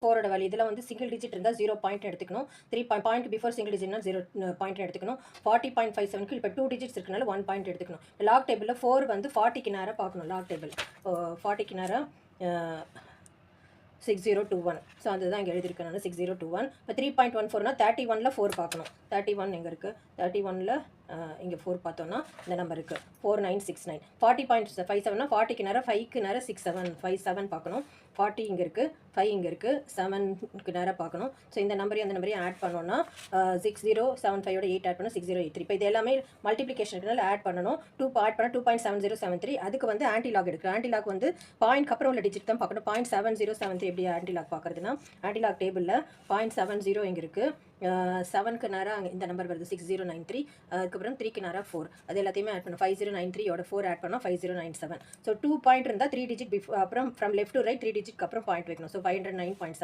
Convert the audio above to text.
4ஓட value இதில் வந்து single digit இருந்தால் 0 பாயிண்ட் எடுத்துக்கணும். 3 பாயிண்ட் பிஃபோர் சிங்கிள் டிஜிட்னா 0 பாயிண்ட் எடுத்துக்கணும். 40.57க்கு இப்போ 2 டிஜிட்ஸ் இருக்கனால 1 பாயிண்ட் எடுத்துக்கணும். லாக் டேபிளில் 4 வந்து 40க்கு நேராக பார்க்கணும். லாக் டேபிள் 40க்கு நேராக 6021. ஸோ அதுதான் இங்கே எழுதியிருக்கேன் நான் 6021. இப்போ 3.14னா 31ல் 4 பார்க்கணும். 31 எங்கே இருக்குது? 31ல் இங்கே 4 பார்த்தோன்னா இந்த நம்பர் இருக்குது 4969. 40.57னா 40க்கு நேரம் 5க்கு நேரம் 57 பார்க்கணும். 40 இங்கே இருக்குது, 5 இங்கே இருக்குது, 7க்கு நேரம் பார்க்கணும். ஸோ இந்த நம்பரையும் அந்த நம்பரையும் ஆட் பண்ணோன்னா 6075ஓட 8 ஆட் பண்ணணும் 6083. இப்போ இது எல்லாமே மல்டிப்ளிகேஷனுக்குனால ஆட் பண்ணணும். 2 ஆட் பண்ண 2.7073. அதுக்கு வந்து ஆன்டிலாக் எடுக்கணும். ஆன்டிலாக் வந்து பாயிண்ட்க்கு அப்புறம் உள்ள டிஜிட் தான் பார்க்கணும். 0.7073 எப்படி ஆன்டிலாக் பார்க்குறதுனா ஆன்டிலாக் டேபிளில் 0.70 இங்கே இருக்குது, 7க்கு நேரம் இந்த நம்பர் வருது 6093. அதுக்கப்புறம் 3க்கு நேரம் 4. அது எல்லாத்தையுமே ஆட் பண்ணணும். 5093ஓட 4 ஆட் பண்ணால் 5097. ஸோ 2 பாயிண்ட் இருந்தால் 3 டிஜிட் அப்புறம் ஃப்ரம் லெஃப்ட் டு ரைட் 3 டிஜிட்க்கு அப்புறம் பாயிண்ட் வைக்கணும். ஸோ 509.7.